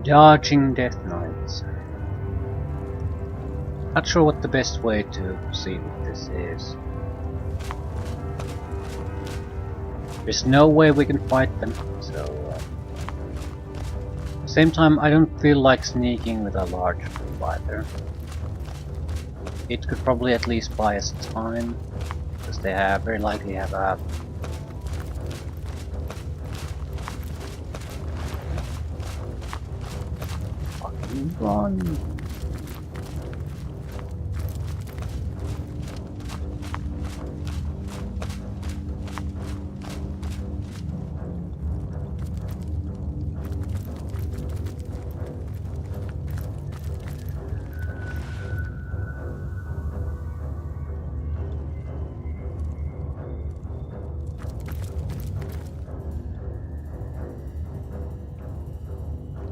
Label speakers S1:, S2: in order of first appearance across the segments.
S1: Dodging Death Knights. Not sure what the best way to proceed with this is. There's no way we can fight them, so... at the same time, I don't feel like sneaking with a large group either. It could probably at least buy us time, because they very likely have a... fucking run!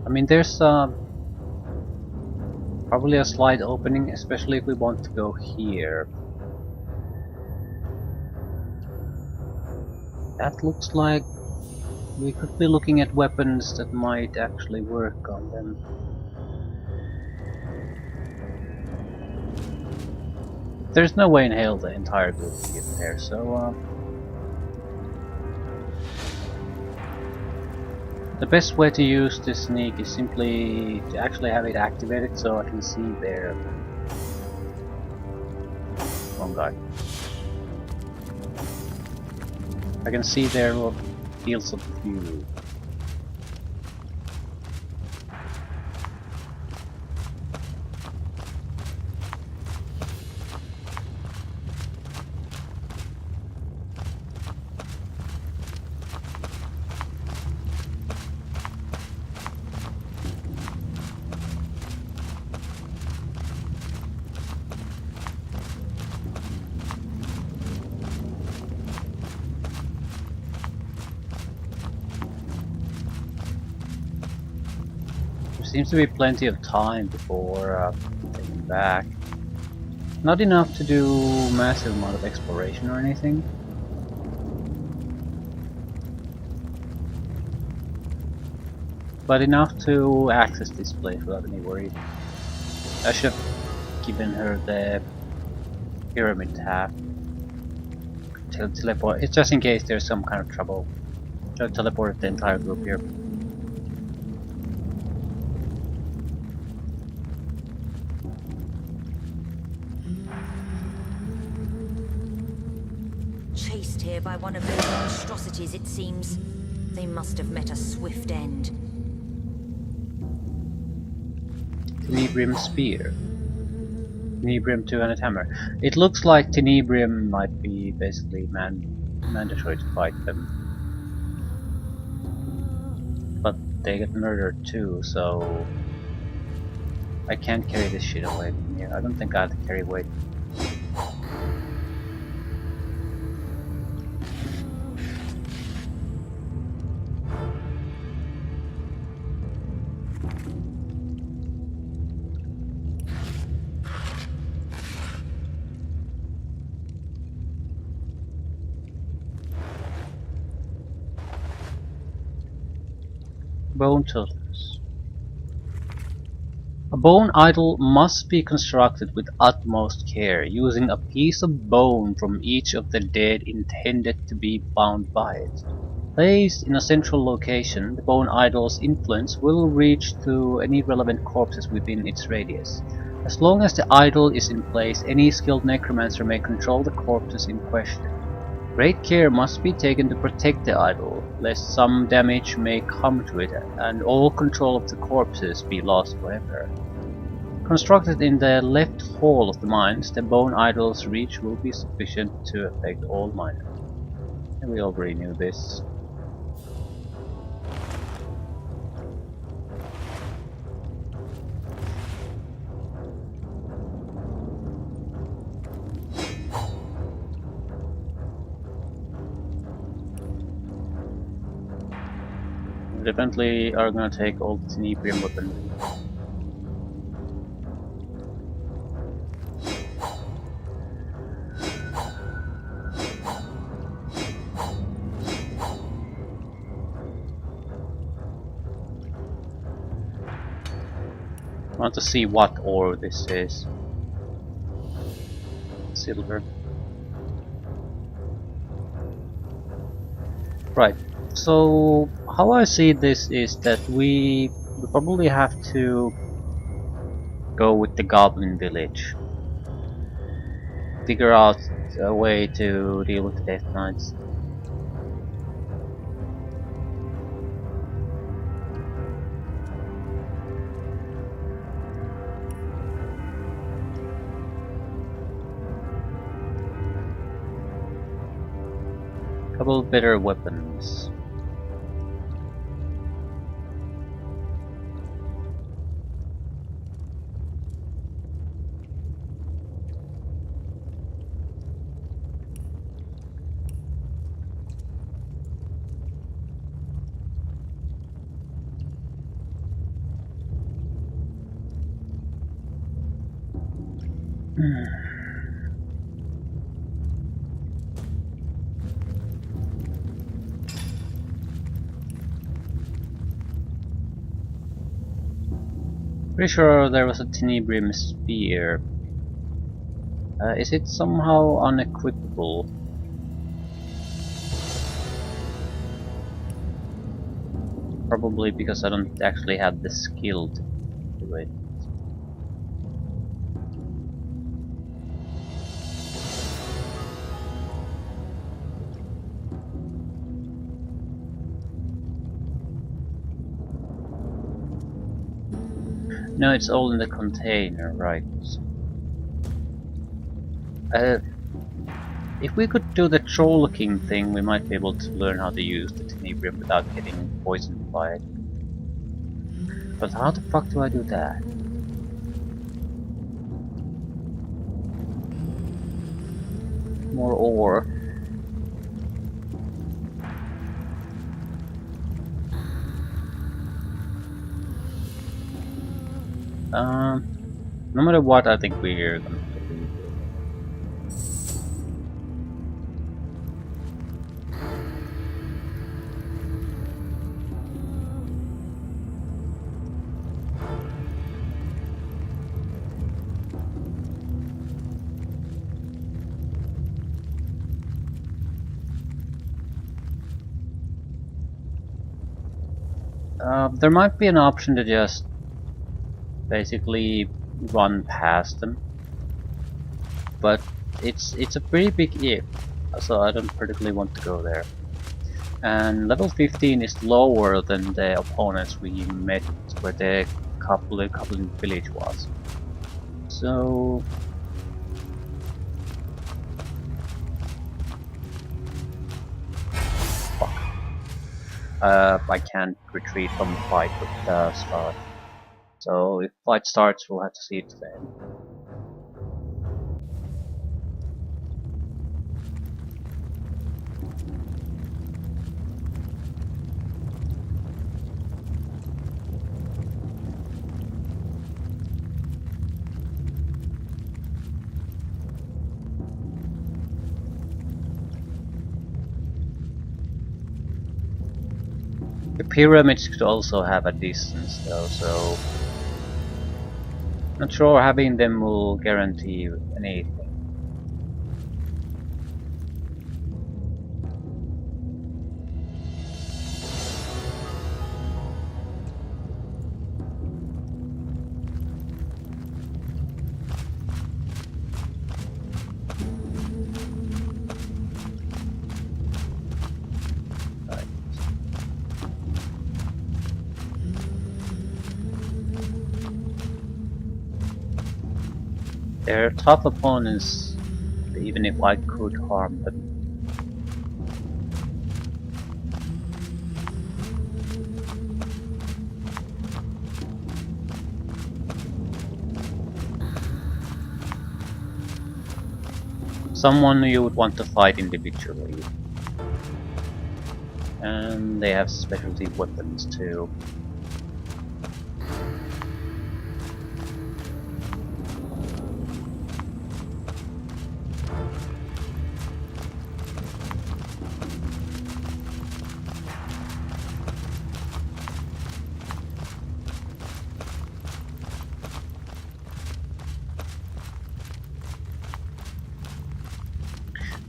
S1: I mean, there's probably a slight opening, especially if we want to go here. That looks like we could be looking at weapons that might actually work on them. There's no way in hell the entire group can get there, so the best way to use this sneak is simply to actually have it activated so I can see their... wrong guy. I can see their fields of view. Seems to be plenty of time before taking back. Not enough to do massive amount of exploration or anything. But enough to access this place without any worry. I should have given her the pyramid tab. Teleport. It's just in case there's some kind of trouble. Should teleport the entire group here.
S2: Here by one of those monstrosities, it seems. They must have met a swift end.
S1: Tenebrium Spear. Tenebrium 200 Hammer. It looks like Tenebrium might be basically mandatory to fight them. But they get murdered too, so... I can't carry this shit away from here. I don't think I have to carry weight. Bone totems. A bone idol must be constructed with utmost care, using a piece of bone from each of the dead intended to be bound by it. Placed in a central location, the bone idol's influence will reach to any relevant corpses within its radius. As long as the idol is in place, any skilled necromancer may control the corpses in question. Great care must be taken to protect the idol, lest some damage may come to it and all control of the corpses be lost forever. Constructed in the left hall of the mines, the bone idol's reach will be sufficient to affect all miners. And we already knew this. Definitely are gonna take all the Tenebrium weapons. I want to see what ore this is. Silver. Right. So how I see this is that we probably have to go with the Goblin Village. Figure out a way to deal with the Death Knights. Couple better weapons. Pretty sure there was a Tenebrium spear. Is it somehow unequipable? Probably because I don't actually have the skill to do it. No, it's all in the container, right. Uh, if we could do the Troll King thing, we might be able to learn how to use the Tenebrium without getting poisoned by it. But how the fuck do I do that? More ore. No matter what, I think we're gonna believe it. There might be an option to just basically run past them, but it's a pretty big if, so I don't particularly want to go there. And level 15 is lower than the opponents we met where the Goblin Village was. So fuck. I can't retreat from the fight with the start. So if fight starts, we'll have to see it then. The pyramids could also have a distance though, so not sure having them will guarantee anything. Right. They're tough opponents, even if I could harm them. Someone you would want to fight individually. And they have specialty weapons too.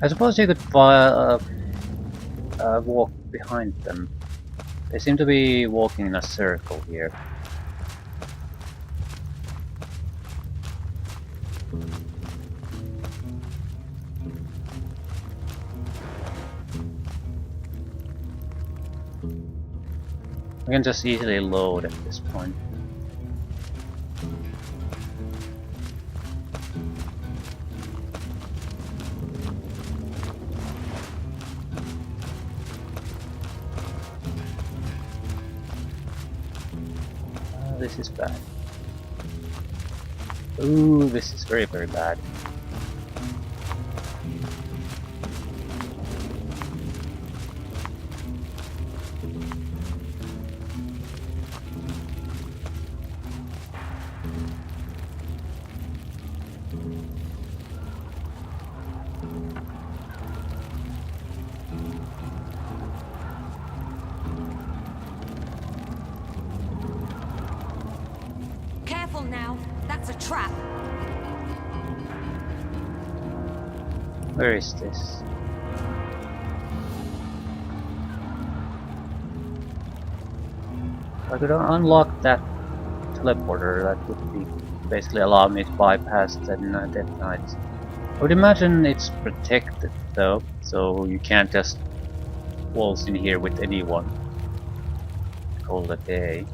S1: I suppose you could walk behind them. They seem to be walking in a circle here. I can just easily load at this point. This is bad. Ooh, this is very, very bad.
S2: Careful now. That's a trap.
S1: Where is this? If I could unlock that teleporter, that would be basically allow me to bypass the Death Knights. I would imagine it's protected though, so you can't just waltz in here with anyone. Call it a day.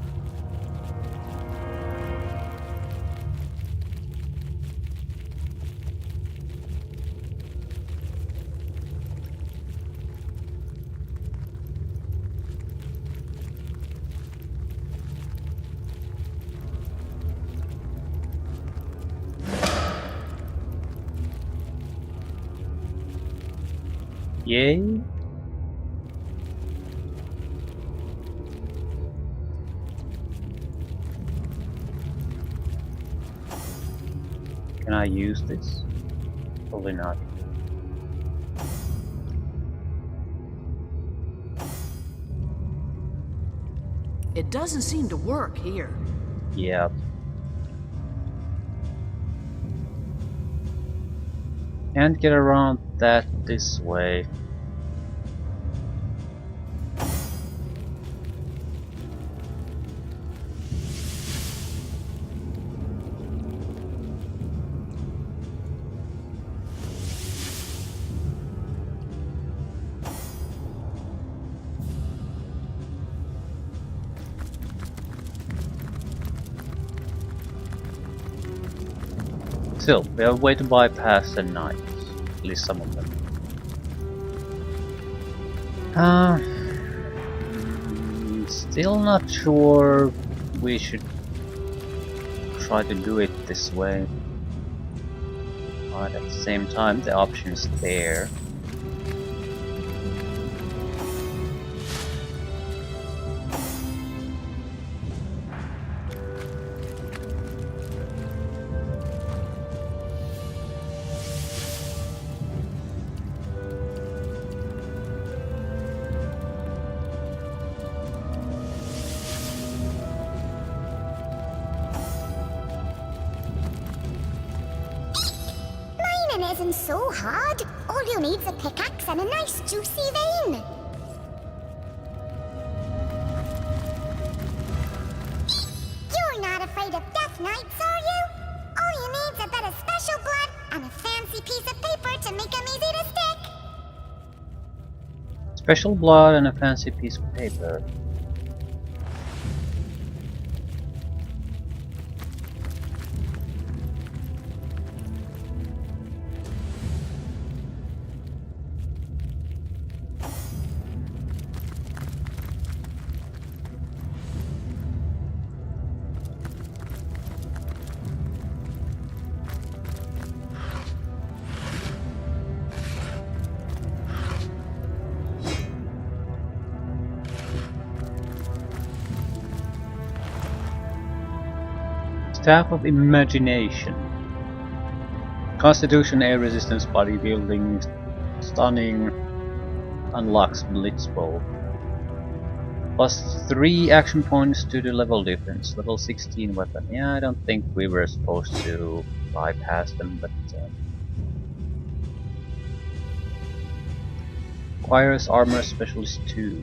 S1: Yay! Can I use this? Probably not.
S3: It doesn't seem to work here.
S1: Yeah. Can't get around that this way. Still, we have a way to bypass the knights. At least some of them. Still not sure we should try to do it this way. But at the same time, the option is there.
S4: Mining isn't so hard. All you need's a pickaxe and a nice juicy vein. You're not afraid of death knights, are you? All you need's a bit of special blood and a fancy piece of paper to make 'em easy to stick.
S1: Special blood and a fancy piece of paper. Staff of Imagination. Constitution, air resistance, bodybuilding, stunning, unlocks Blitzbow. +3 action points to the level difference. Level 16 weapon. Yeah, I don't think we were supposed to bypass them, but Requires armor specialist 2.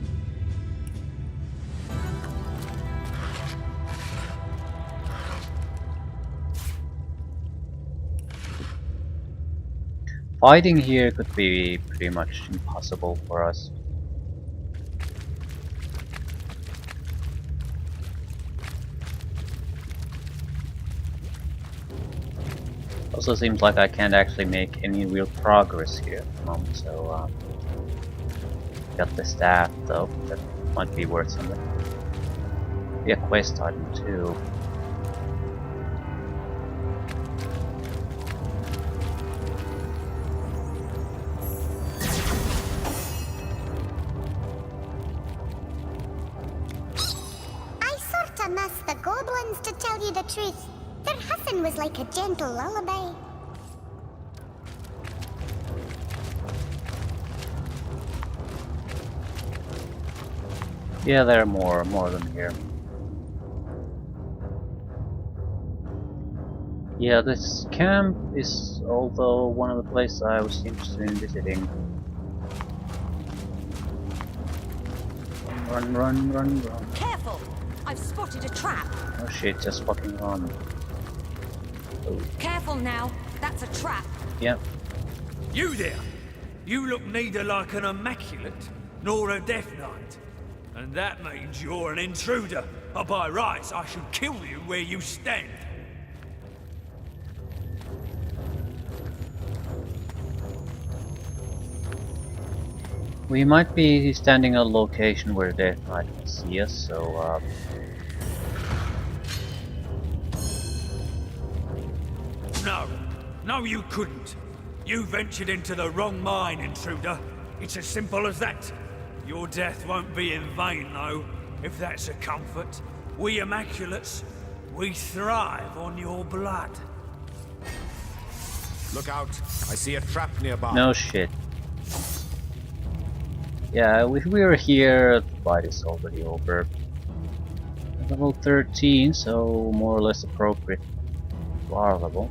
S1: Fighting here could be pretty much impossible for us. Also seems like I can't actually make any real progress here at the moment, so got the staff though, that might be worth something. Be a quest item too.
S4: I sorta miss the goblins, to tell you the truth. Their hissing was like a gentle lullaby.
S1: Yeah, there are more of them here. Yeah, this camp is although one of the places I was interested in visiting. Run, run, run, run.
S2: Careful! I've spotted a trap.
S1: Oh shit, just fucking run. Oh,
S2: Careful now. That's a trap.
S1: yeah.
S5: You there! You look neither like an immaculate nor a death knight. And that means you're an intruder. Or by rights, I should kill you where you stand.
S1: We might be standing at a location where Death Knight can see us, so
S5: No, you couldn't. You ventured into the wrong mine, intruder. It's as simple as that. Your death won't be in vain, though, if that's a comfort. We Immaculates, we thrive on your blood.
S6: Look out! I see a trap nearby.
S1: no shit. Yeah, if we were here, the fight is already over. Level 13, so more or less appropriate to our level.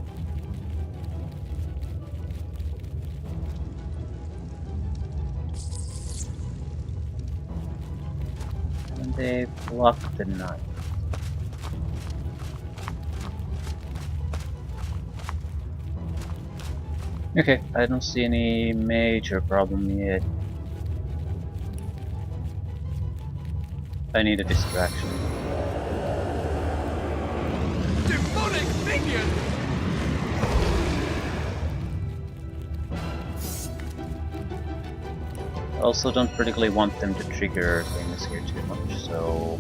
S1: And they block the knife. Okay, I don't see any major problem yet. I need a distraction.
S5: Demonic minion!
S1: I also don't particularly want them to trigger things here too much, so...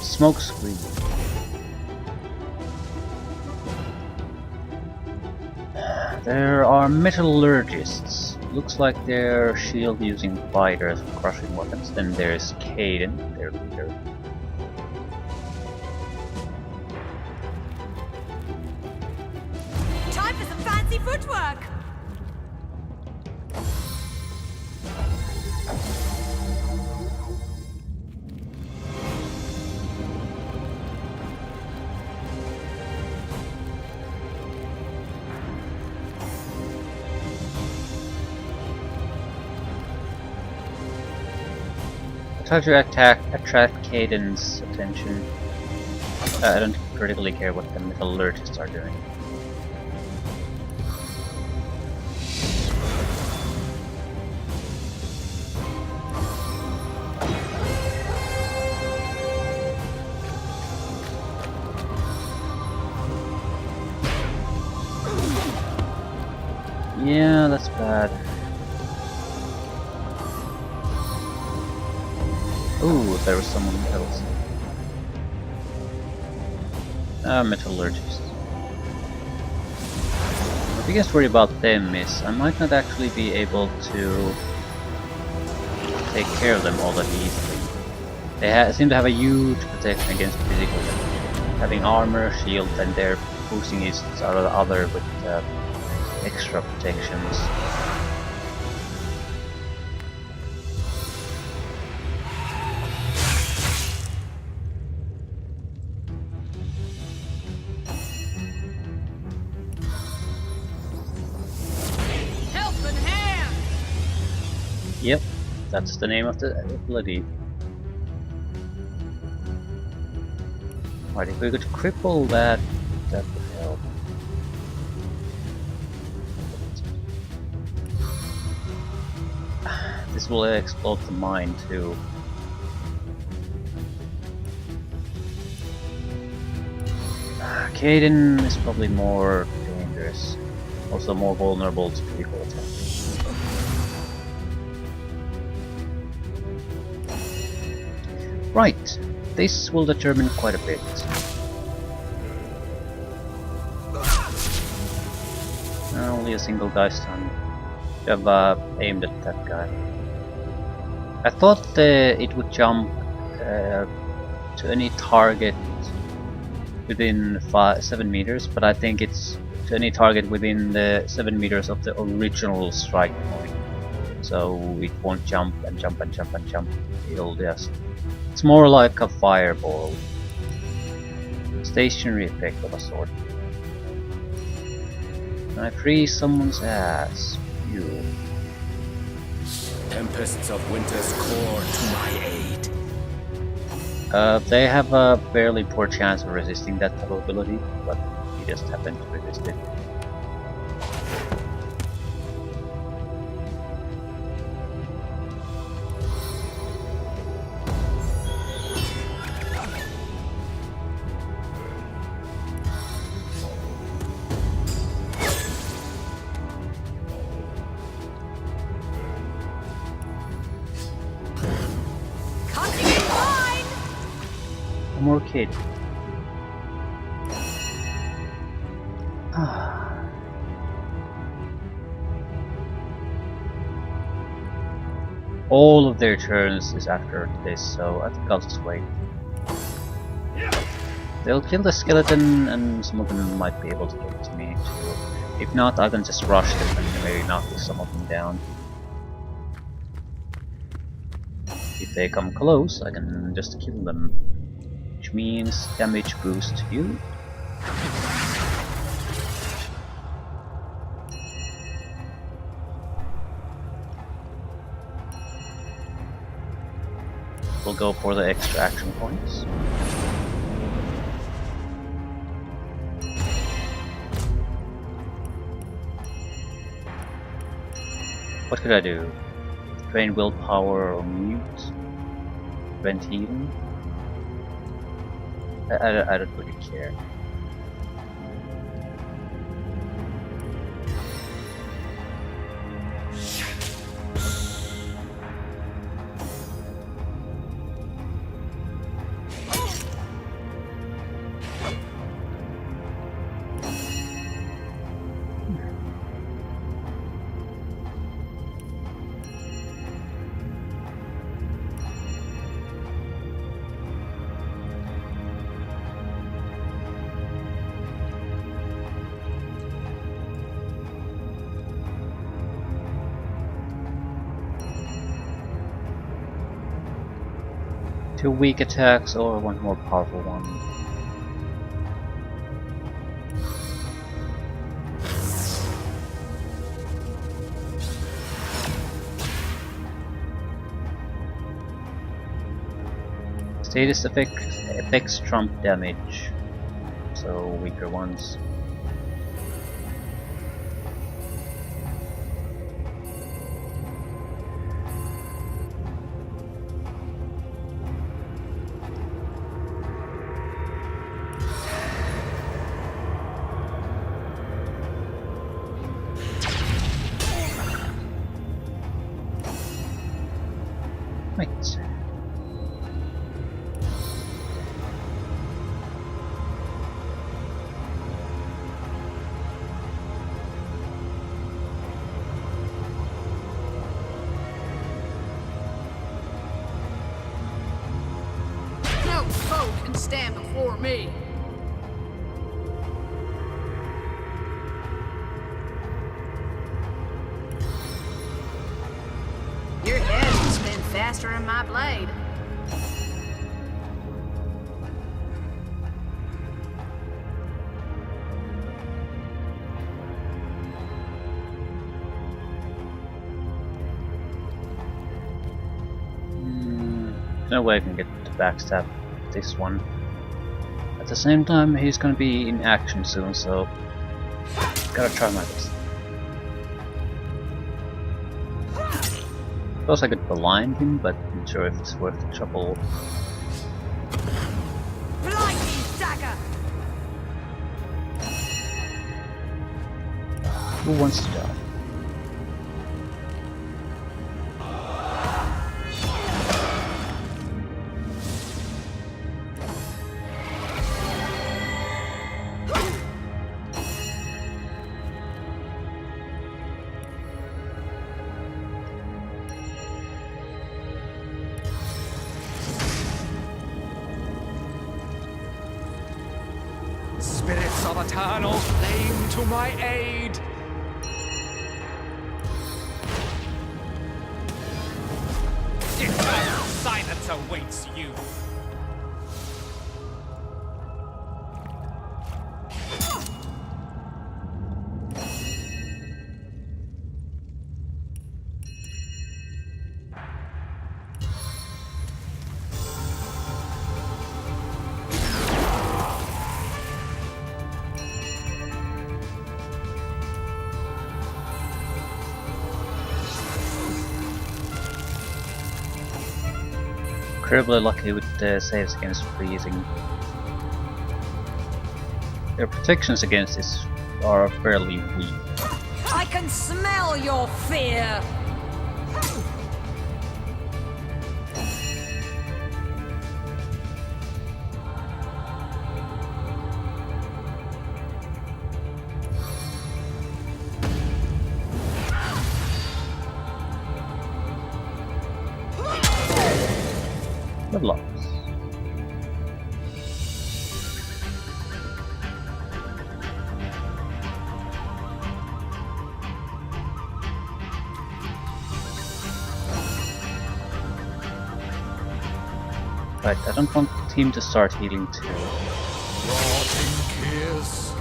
S1: Smoke screen. There are metallurgists. Looks like they're shield using fighters for crushing weapons. Then there's Caden, their leader.
S2: Time for some fancy footwork!
S1: I try to attract Caden's attention. I don't particularly care what the metallurgists are doing. Yeah, that's bad. Ooh, there was someone else. Metallurgist. My biggest worry about them is I might not actually be able to take care of them all that easily. They seem to have a huge protection against physical damage. Having armor, shield, and they're boosting each other with extra protections. Yep, that's the name of the ability. Right, if we could cripple that, that would help. This will explode the mine too. Caden is probably more dangerous, also more vulnerable to critical attack. Right, this will determine quite a bit. Only a single guy stunned. Should have aimed at that guy. I thought it would jump to any target within 7 meters, but I think it's to any target within the 7 meters of the original strike point. So it won't jump and jump and jump and jump. It'll just... It's more like a fireball. Stationary effect of a sort. Can I freeze someone's ass? You.
S6: Tempests of Winter's core to my aid.
S1: They have a fairly poor chance of resisting that type of ability, but he just happened to resist it. More kid. All of their turns is after this, so I think I'll just wait. They'll kill the skeleton, and some of them might be able to get to me too. If not, I can just rush them and maybe knock some of them down. If they come close, I can just kill them. Which means damage boost to you. We'll go for the extra action points. What could I do? Drain willpower or mute? Prevent healing? I don't really care. Two weak attacks or one more powerful one. Status effects trump damage, so weaker ones. Right.
S3: No foe can stand before me. Your head can spin faster than my blade.
S1: No way I can get to backstab this one. At the same time, he's gonna be in action soon, so gotta try my best. Suppose I could blind him, but I'm not sure if it's worth the trouble.
S2: Blinding dagger!
S1: Who wants to die?
S6: Spirits of eternal flame to my aid! Eternal silence awaits you!
S1: Incredibly lucky with the saves against freezing. Their protections against this are fairly weak.
S2: I can smell your fear!
S1: Good luck. Right, I don't want him to start healing too.
S6: Rotting kiss.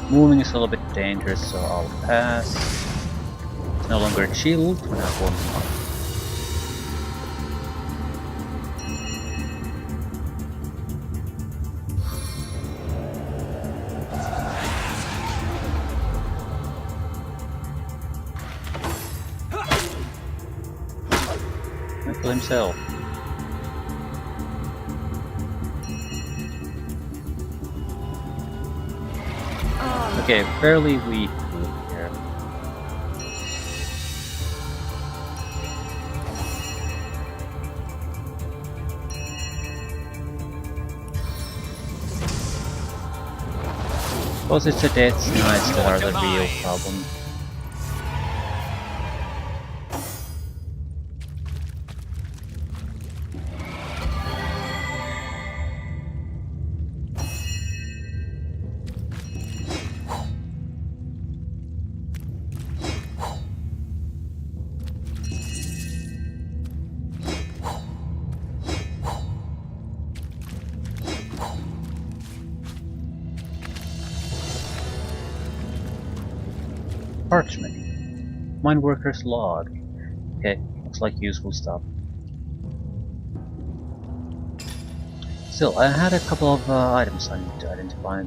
S1: Moving is a little bit dangerous, so I'll pass. It's no longer a shield when I warm him up. Michael himself. Okay, fairly weak here. Suppose it's the dead knights that are the real problem. Parchment. Mine worker's log. Okay, looks like useful stuff. Still, I had a couple of items I need to identify.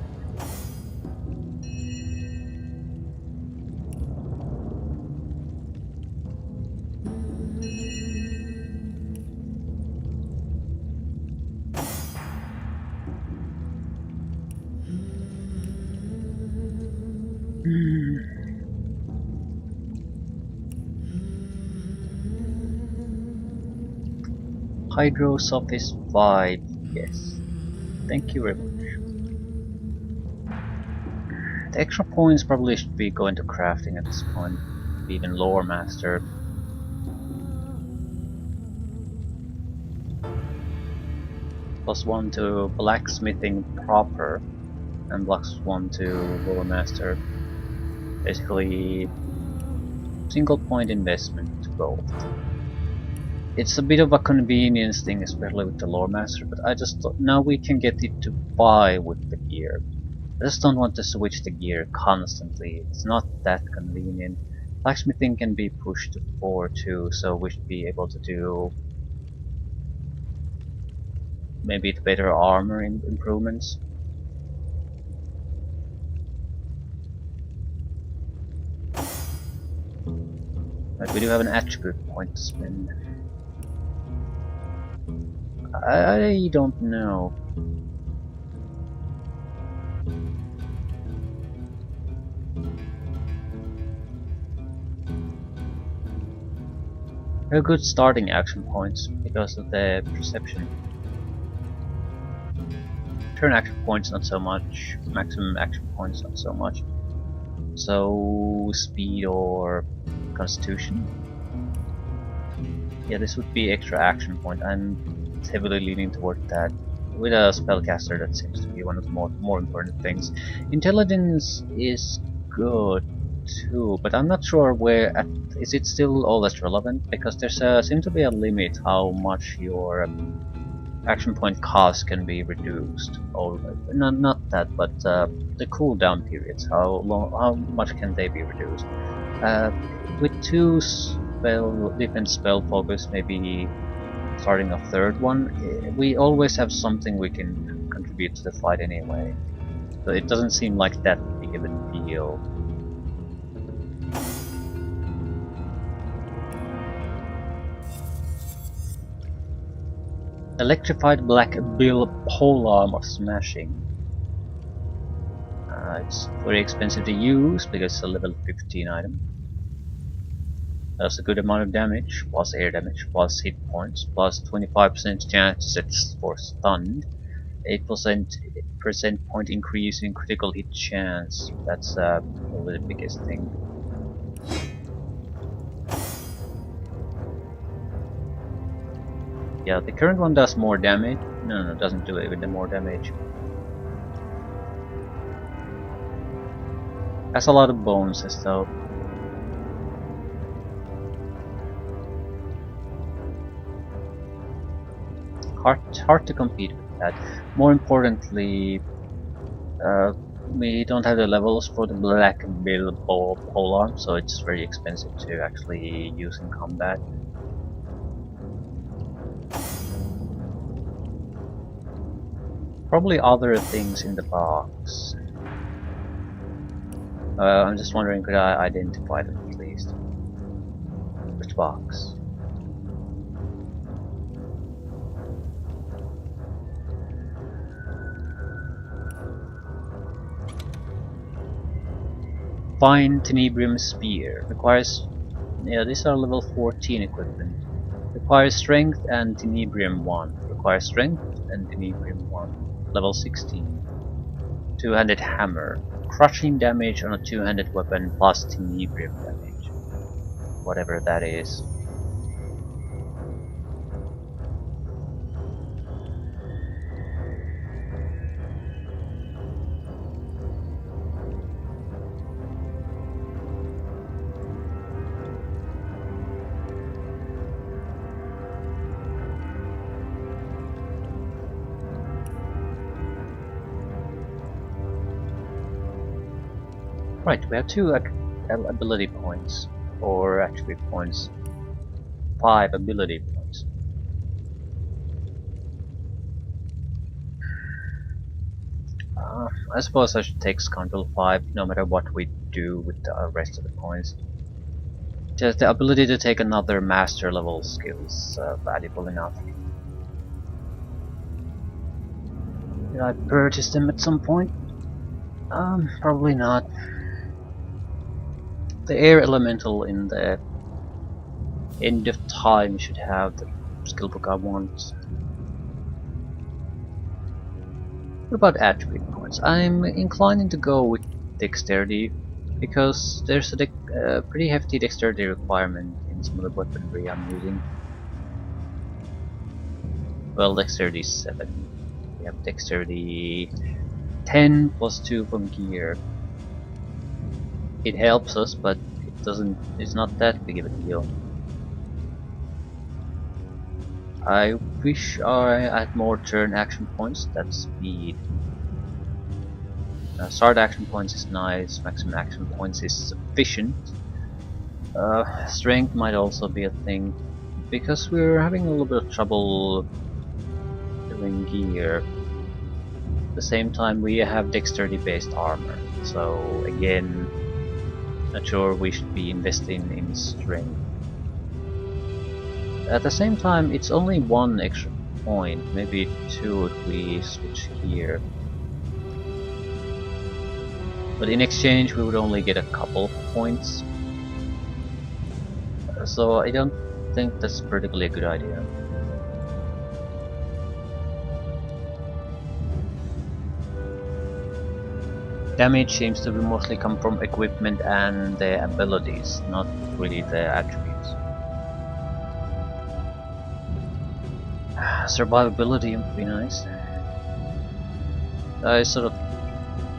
S1: Hydro Surface 5, yes. Thank you very much. The extra points probably should be going to crafting at this point, even Lore Master. +1 to blacksmithing proper, and +1 to Lore Master. Basically, single point investment to both. It's a bit of a convenience thing, especially with the Lore Master, but I just thought now we can get it to buy with the gear. I just don't want to switch the gear constantly. It's not that convenient. Blacksmithing can be pushed to 4 too, so we should be able to do maybe the better armor improvements. But we do have an attribute point to spend. I don't know. They're good starting action points because of the perception. Turn action points not so much, maximum action points not so much. So speed or constitution? Yeah, this would be extra action point. I'm heavily leaning toward that. With a spellcaster, that seems to be one of the more important things. Intelligence is good too, but I'm not sure where. Is it still all that's relevant? Because there's seems to be a limit how much your action point cost can be reduced. Or not that, but the cooldown periods. How much can they be reduced? With 2 different spell focus, maybe starting a third one, we always have something we can contribute to the fight anyway. So it doesn't seem like that big of a deal. Electrified Black Bill Polearm of Smashing. It's very expensive to use because it's a level 15 item. Does a good amount of damage, plus air damage, plus hit points, plus 25% chance to set for stunned, 8% point increase in critical hit chance. That's probably the biggest thing. Yeah, the current one does more damage. No, it doesn't do even the more damage. Has a lot of bonuses though. Hard to compete with that. More importantly, we don't have the levels for the Black Bill Polearm, so it's very expensive to actually use in combat. Probably other things in the box. I'm just wondering, could I identify them at least? Which box? Fine Tenebrium Spear. Requires... yeah, these are level 14 equipment. Requires Strength and Tenebrium 1. Requires Strength and Tenebrium 1. Level 16. Two-handed Hammer. Crushing damage on a two-handed weapon plus Tenebrium damage. Whatever that is. Right, we have 2 ability points, or attribute points. 5 ability points. I suppose I should take Scoundrel 5 no matter what we do with the rest of the points. Just the ability to take another master level skill is valuable enough. Did I purchase them at some point? Probably not. The air elemental in the end of time should have the skill book I want. What about attribute points? I'm inclining to go with dexterity because there's a pretty hefty dexterity requirement in some of the weaponry I'm using. Well, dexterity 7. We have dexterity 10 plus 2 from gear. It helps us, but it's not that big of a deal. I wish I had more turn action points. That's speed. Start action points is nice, maximum action points is sufficient. Strength might also be a thing, because we're having a little bit of trouble doing gear. At the same time, we have dexterity based armor, so again, not sure we should be investing in strength. At the same time, it's only one extra point, maybe two if we switch gear. But in exchange we would only get a couple points. So I don't think that's particularly a good idea. Damage seems to be mostly come from equipment and the abilities, not really the attributes. Survivability would be nice. I sort of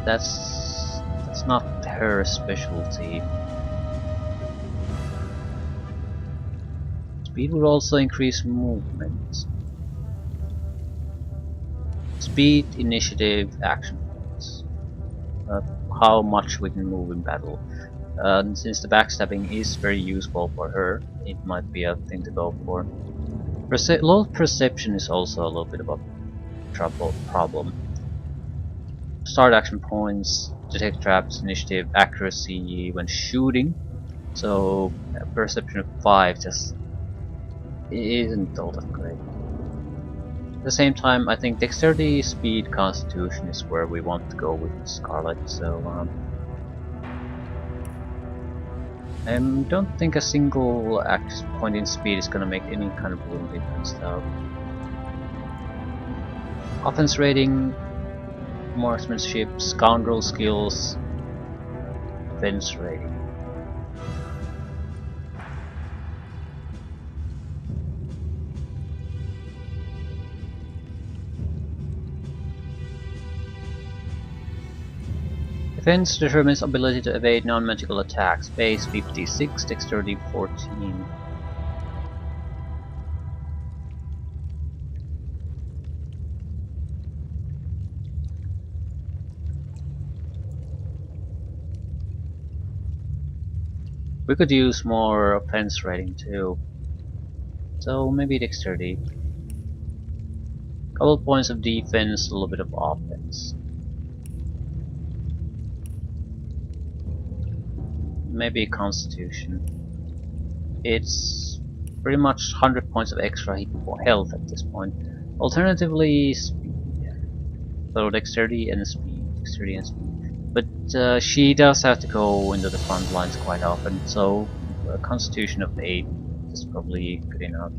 S1: that's not her specialty. Speed would also increase movement. Speed, initiative, action points. How much we can move in battle. And since the backstabbing is very useful for her, it might be a thing to go for. Low perception is also a little bit of a problem. Start action points, detect traps, initiative, accuracy when shooting. So perception of 5 just isn't all that great. At the same time, I think dexterity, speed, constitution is where we want to go with Scarlet, so I don't think a single point in speed is gonna make any kind of real difference though. Offense rating, marksmanship, scoundrel skills, defense rating. Defense determines ability to evade non-magical attacks. Base 56, dexterity 14. We could use more offense rating too. So maybe dexterity. Couple points of defense, a little bit of offense. Maybe constitution. It's pretty much 100 points of extra health at this point. Alternatively, speed. So dexterity and speed. Dexterity and speed. But she does have to go into the front lines quite often, so a constitution of 8 is probably good enough.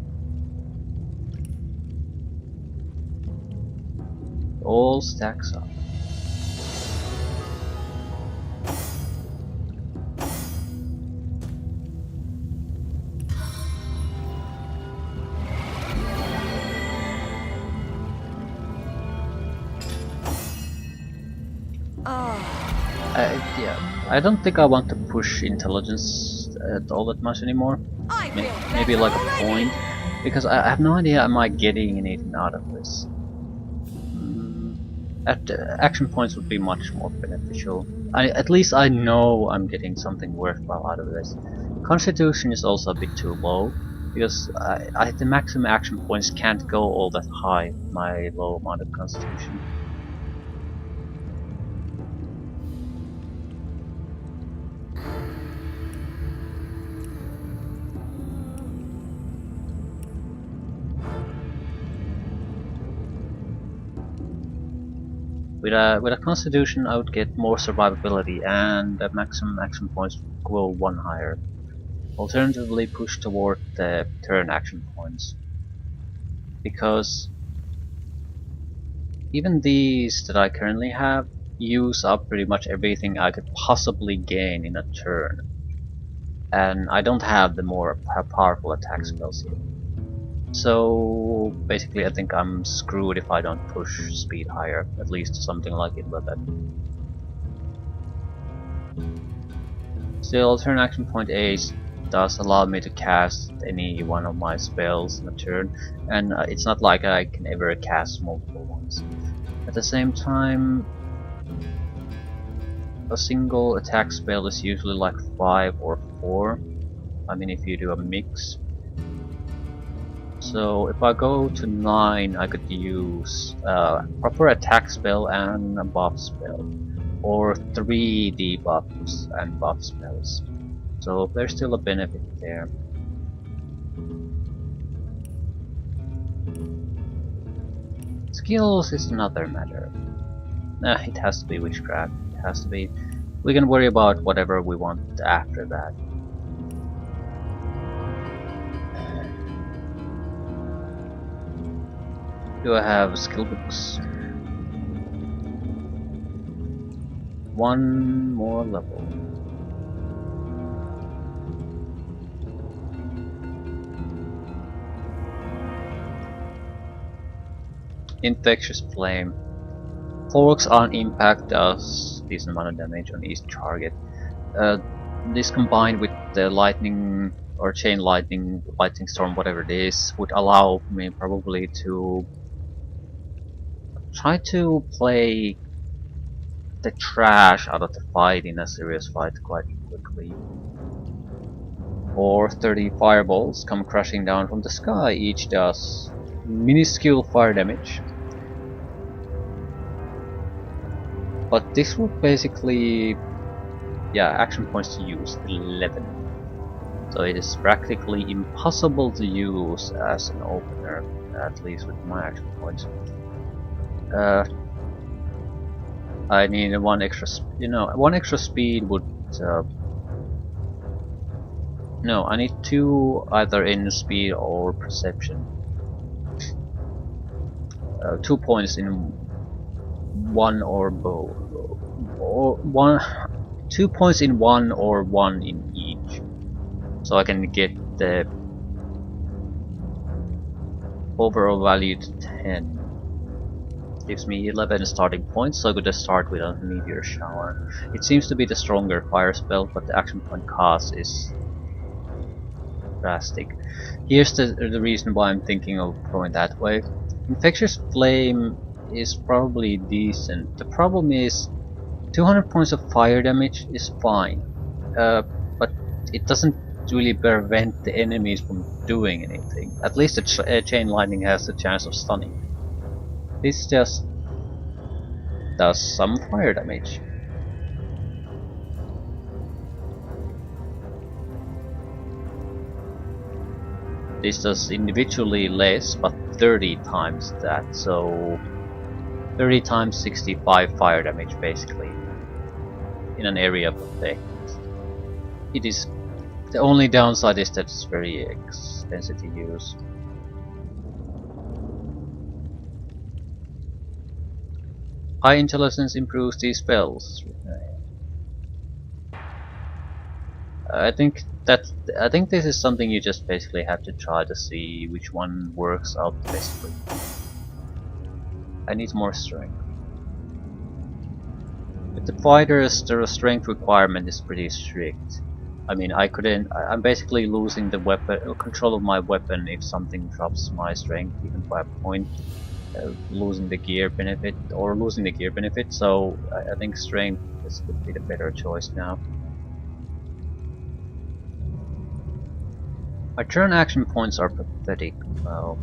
S1: All stacks up. Yeah, I don't think I want to push intelligence all that much anymore. Maybe like a point, because I have no idea am I getting anything out of this. Action points would be much more beneficial. At least I know I'm getting something worthwhile out of this. Constitution is also a bit too low, because the maximum action points can't go all that high with my low amount of constitution. With a constitution I would get more survivability and the maximum action points would go one higher. Alternatively push toward the turn action points. Because even these that I currently have use up pretty much everything I could possibly gain in a turn. And I don't have the more powerful attack spells yet. So basically I think I'm screwed if I don't push speed higher, at least something like it with that. Still, turn action point A does allow me to cast any one of my spells in a turn, and it's not like I can ever cast multiple ones. At the same time, a single attack spell is usually like 5 or 4. I mean, if you do a mix. So if I go to 9, I could use a proper attack spell and a buff spell, or 3 debuffs and buff spells. So there's still a benefit there. Skills is another matter. It has to be witchcraft. It has to be. We can worry about whatever we want after that. Do I have skill books? 1 more level. Infectious Flame. Forks on impact does decent amount of damage on each target. This combined with the lightning or chain lightning storm, whatever it is, would allow me probably to try to play the trash out of the fight in a serious fight quite quickly. Or 30 fireballs come crashing down from the sky, each does minuscule fire damage. But this would basically, yeah, action points to use 11. So it is practically impossible to use as an opener, at least with my action points. I need one extra, one extra speed would. No, I need 2 either in speed or perception. 2 points in one or both, or 2 points in one or 1 in each, so I can get the overall value to 10. Gives me 11 starting points, so I could just start with a meteor shower. It seems to be the stronger fire spell, but the action point cost is drastic. Here's the reason why I'm thinking of going that way. Infectious Flame is probably decent. The problem is 200 points of fire damage is fine, but it doesn't really prevent the enemies from doing anything. At least the chain lightning has the chance of stunning. This just does some fire damage. This does individually less, but 30 times that, so 30 times 65 fire damage basically in an area of effect. It is, the only downside is that it's very expensive to use. High intelligence improves these spells. I think this is something you just basically have to try to see which one works out best for you. I need more strength. With the fighters, the strength requirement is pretty strict. I mean, I'm basically losing the weapon, control of my weapon if something drops my strength even by a point. Losing the gear benefit, so I think strength would be the better choice now. My turn action points are pathetic. Well,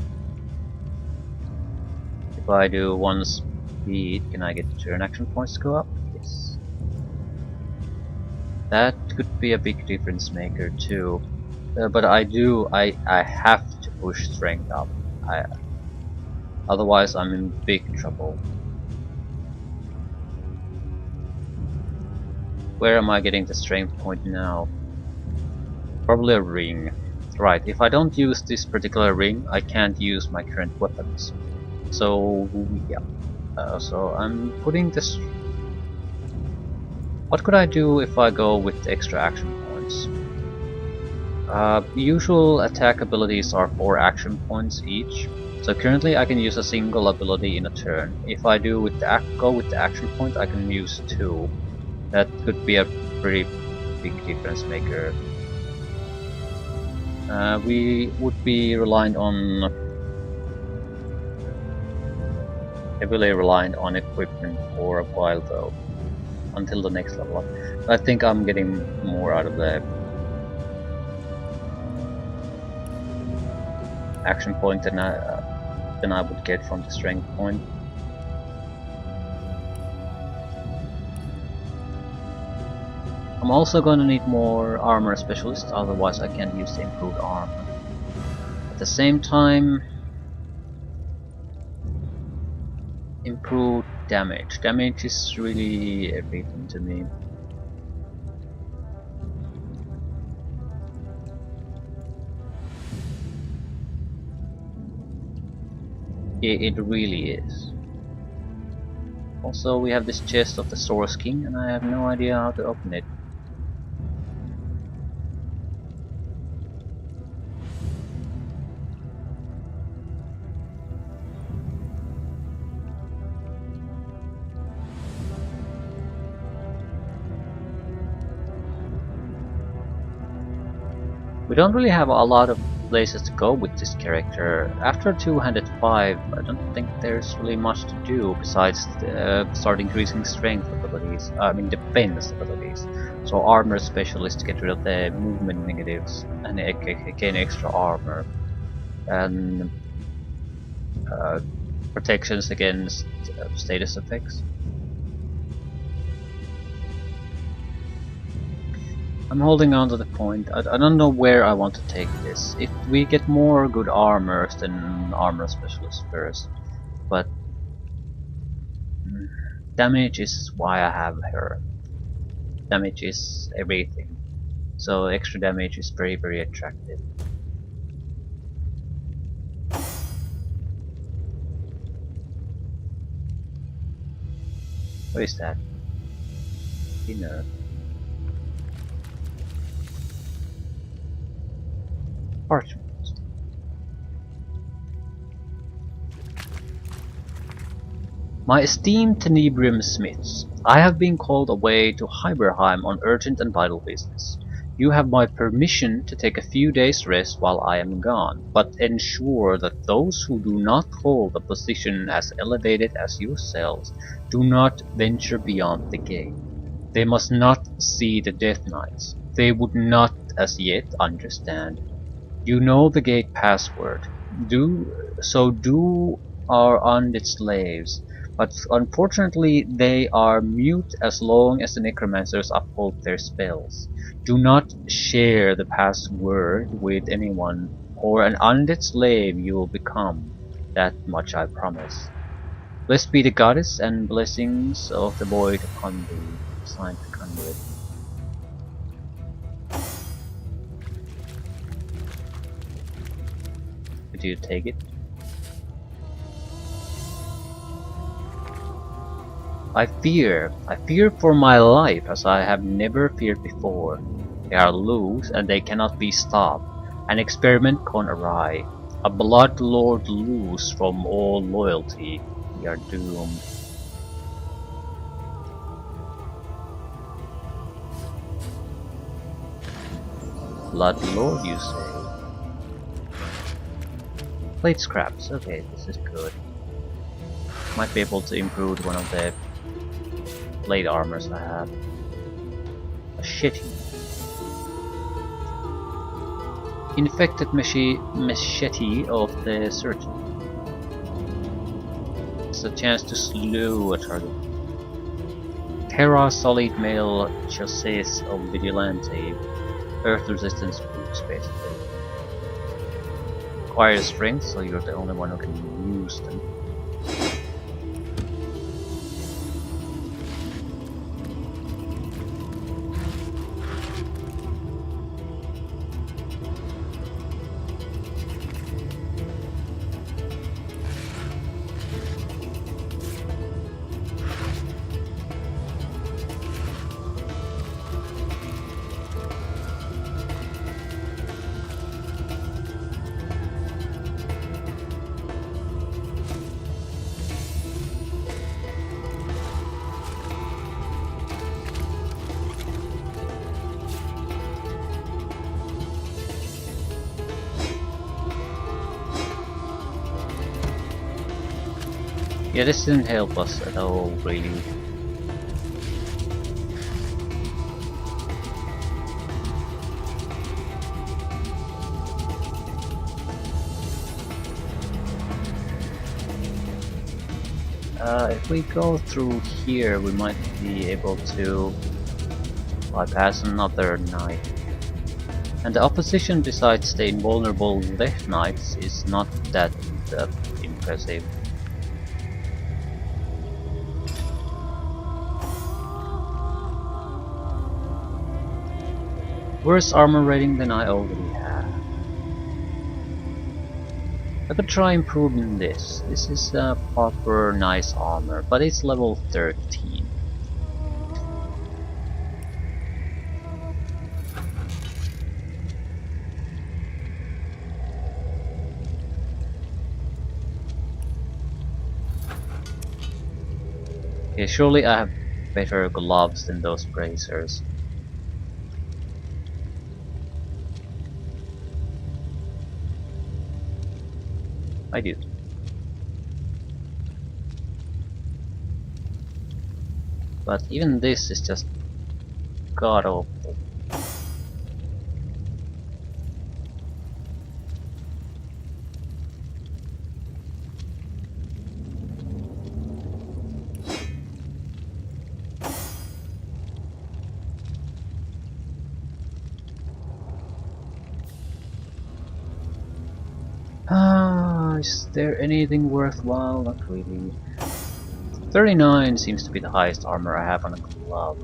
S1: if I do 1 speed, can I get turn action points to go up? Yes. That could be a big difference maker too. But I have to push strength up. Otherwise I'm in big trouble. Where am I getting the strength point now? Probably a ring. Right, if I don't use this particular ring, I can't use my current weapons. So, yeah. So I'm putting this... What could I do if I go with extra action points? Usual attack abilities are 4 action points each. So currently I can use a single ability in a turn. If I do go with the action point, I can use 2. That could be a pretty big difference maker. We would be heavily reliant on equipment for a while though. until the next level up. I think I'm getting more out of the action point than I would get from the strength point. I'm also gonna need more armor specialists, otherwise I can't use the improved armor. At the same time, improved damage. Damage is really everything to me. It really is. Also, we have this chest of the Source King, and I have no idea how to open it. We don't really have a lot of places to go with this character. After 205, I don't think there's really much to do besides start increasing strength abilities, I mean defense abilities. So armor specialist to get rid of the movement negatives and gain extra armor. And protections against status effects. I'm holding on to the point. I don't know where I want to take this. If we get more good armors, then armor specialist first. But damage is why I have her. Damage is everything. So extra damage is very, very attractive. What is that? Dinner. Parchment. My esteemed Tenebrium Smiths, I have been called away to Hyberheim on urgent and vital business. You have my permission to take a few days' rest while I am gone, but ensure that those who do not hold a position as elevated as yourselves do not venture beyond the gate. They must not see the Death Knights. They would not as yet understand. You know the gate password. Do our undead slaves, but unfortunately they are mute as long as the necromancers uphold their spells. Do not share the password with anyone, or an undead slave you will become. That much I promise. Blessed be the goddess and blessings of the void upon thee. Signed the conduit. Do you take it? I fear for my life as I have never feared before. They are loose and they cannot be stopped. An experiment gone awry. A blood lord loose from all loyalty. We are doomed. Blood lord, you say? Plate scraps, okay, this is good. Might be able to improve one of the plate armors I have. A shitty. Infected machete of the surgeon. It's a chance to slew a target. Terra solid mail chassis of vigilante. Earth resistance boost basically. Requires strength, so you're the only one who can use them. Yeah, this didn't help us at all, really. If we go through here, we might be able to bypass another knight. And the opposition, besides the invulnerable Death Knights, is not that impressive. Worse armor rating than I already have. I could try improving this. This is a proper nice armor, but it's level 13. Okay, surely I have better gloves than those bracers. I do. But even this is just god awful. Is there anything worthwhile? Not really. 39 seems to be the highest armor I have on a glove.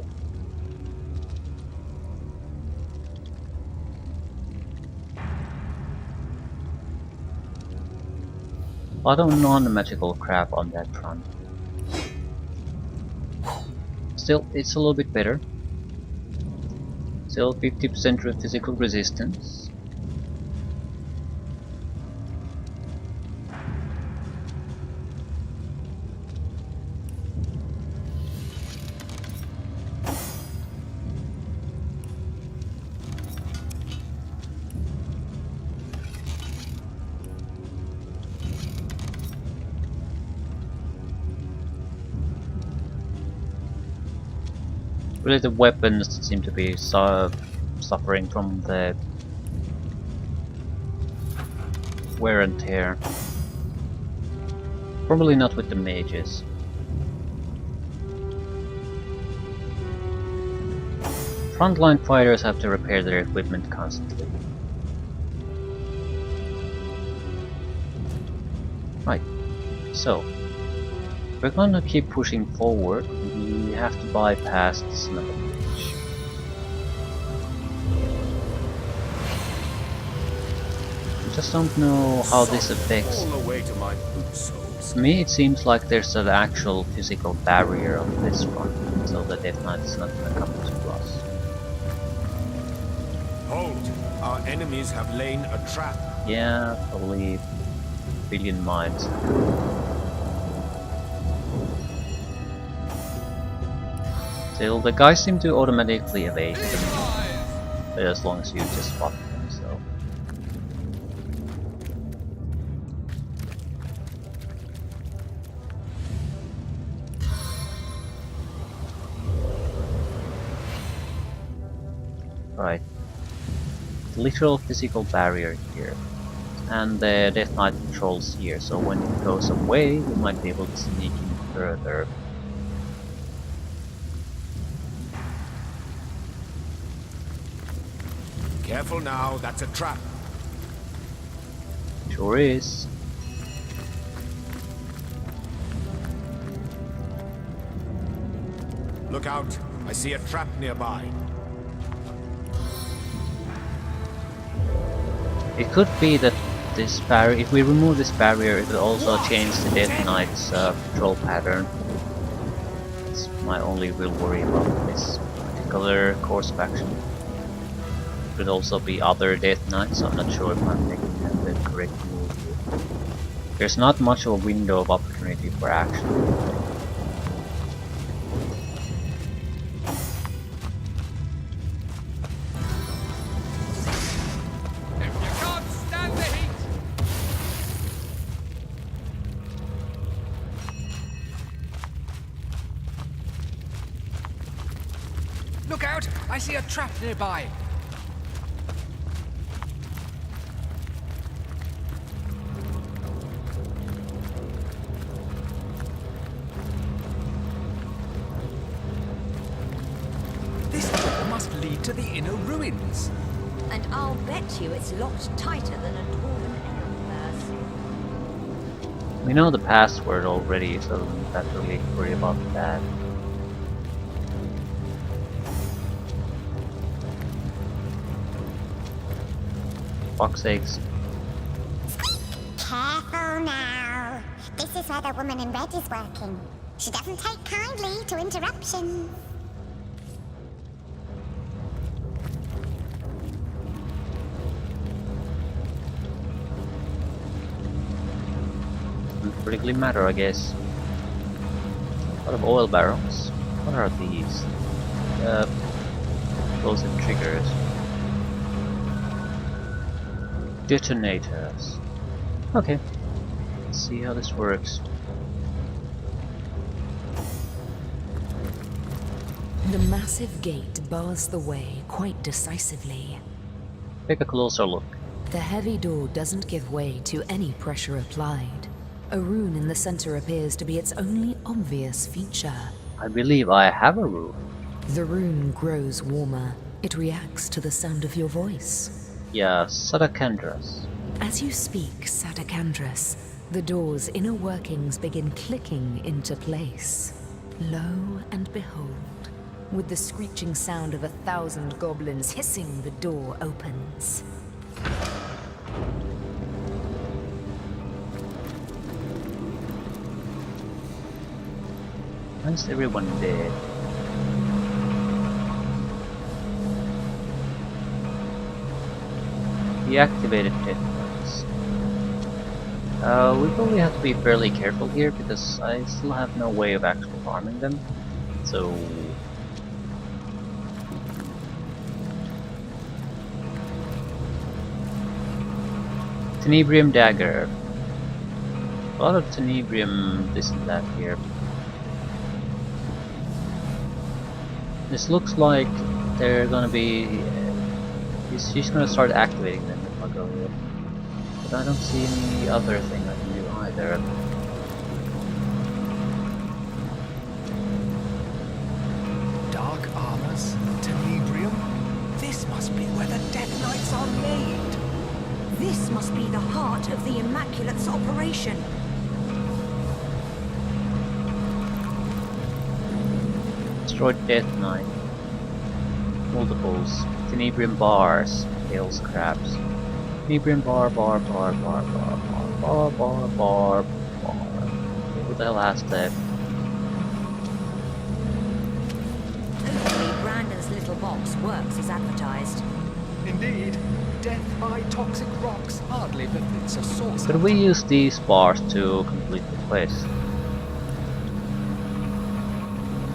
S1: A lot of non-magical crap on that front. Still, it's a little bit better. Still 50% physical resistance. Really, the weapons seem to be suffering from the wear and tear. Probably not with the mages. Frontline fighters have to repair their equipment constantly. Right, so we're gonna keep pushing forward. We have to bypass this another bridge. I just don't know how this affects.
S6: All the way to my boot soles.
S1: To me, it seems like there's an actual physical barrier on this front, so the Death Knight is not gonna come to us.
S6: Hold! Our enemies have laid a trap.
S1: Yeah, probably a billion miles. Still, the guys seem to automatically evade them, as long as you just spot them, so. Right. Literal physical barrier here. And the Death Knight patrols here, so when it goes away, you might be able to sneak in further.
S6: Careful now, that's a trap.
S1: Sure is.
S6: Look out, I see a trap nearby.
S1: It could be that this barrier, if we remove this barrier, it will also change the Death Knight's patrol pattern. That's my only real worry about this particular course of action. Could also be other Death Knights, so I'm not sure if I'm making the correct move here. There's not much of a window of opportunity for action.
S6: If you can't stand the heat! Look out! I see a trap nearby. lead to the inner ruins.
S2: And I'll bet you it's locked tighter than a dwarven ale.
S1: We know the password already, so we don't have to really worry about that. Fuck's sakes.
S4: Careful now. This is where the woman in red is working. She doesn't take kindly to interruptions.
S1: Doesn't particularly matter, I guess. A lot of oil barrels. What are these? Explosive triggers. Detonators. Okay. Let's see how this works.
S7: The massive gate bars the way quite decisively.
S1: Take a closer look.
S7: The heavy door doesn't give way to any pressure applied. A rune in the center appears to be its only obvious feature.
S1: I believe I have a rune.
S7: The rune grows warmer. It reacts to the sound of your voice.
S1: Yeah, Sadakandras.
S7: As you speak, Sadakandras, the door's inner workings begin clicking into place. Lo and behold, with the screeching sound of 1,000 goblins hissing, the door opens.
S1: Why is everyone dead? Deactivated detonators. We probably have to be fairly careful here because I still have no way of actually harming them. So Tenebrium dagger. A lot of Tenebrium this and that here. This looks like they're gonna be. She's gonna start activating them if I go here. But I don't see any other thing I can do either.
S6: Dark armors, Tenebrium. This must be where the Death Knights are made.
S2: This must be the heart of the Immaculate's operation.
S1: Destroyed Death Knight. Multiples. Tenebrium bars. Tail scraps. Tenebrium bar. What the hell has that?
S2: Hopefully Brandon's little box works as advertised.
S6: Indeed, death by toxic rocks hardly befits a sorcerer.
S1: Could we use these bars to complete the quest?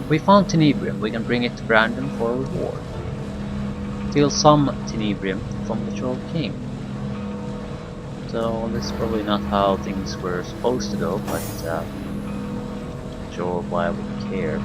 S1: If we found Tenebrium, we can bring it to Brandon for a reward. Steal some Tenebrium from the Troll King. So this is probably not how things were supposed to go, but not sure why I would care.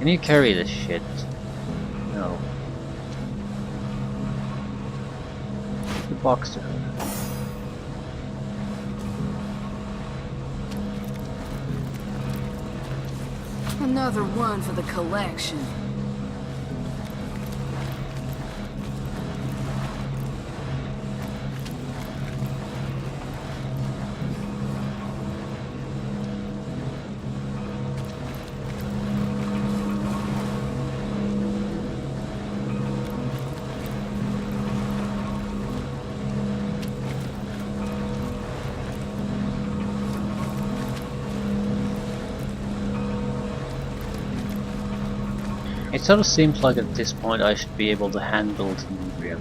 S1: Can you carry this shit? No. The box to her.
S3: Another one for the collection.
S1: It sort of seems like at this point I should be able to handle Tenebrium.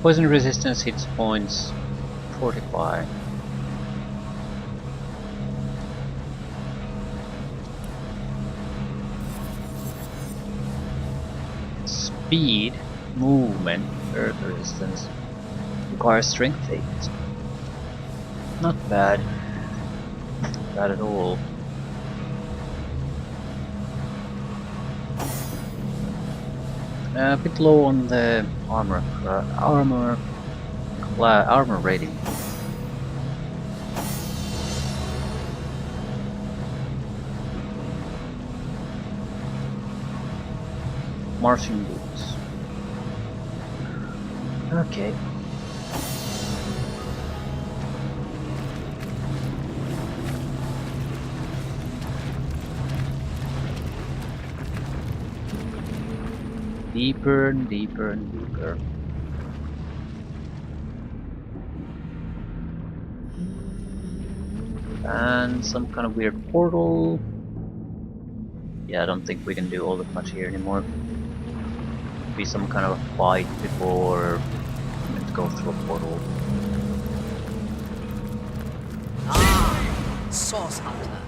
S1: Poison resistance hits points 45. Speed, movement, earth resistance requires strength 8. Not bad. Not bad at all. A bit low on the armor rating. Marching boots. Okay. Deeper and deeper and deeper. And some kind of weird portal. Yeah, I don't think we can do all that much here anymore. Be some kind of a fight before we have to go through a portal.
S3: Ah, Source Hunter.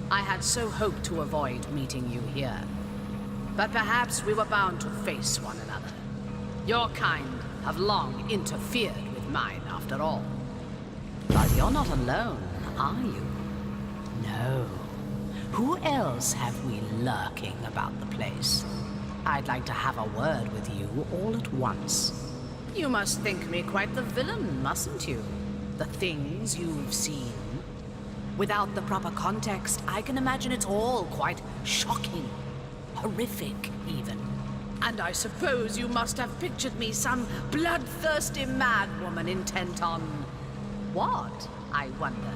S3: I had so hoped to avoid meeting you here. But perhaps we were bound to face one another. Your kind have long interfered with mine, after all. But you're not alone, are you? No. Who else have we lurking about the place? I'd like to have a word with you all at once. You must think me quite the villain, mustn't you? The things you've seen. Without the proper context, I can imagine it's all quite shocking. Horrific, even. And I suppose you must have pictured me some bloodthirsty madwoman intent on... what, I wonder?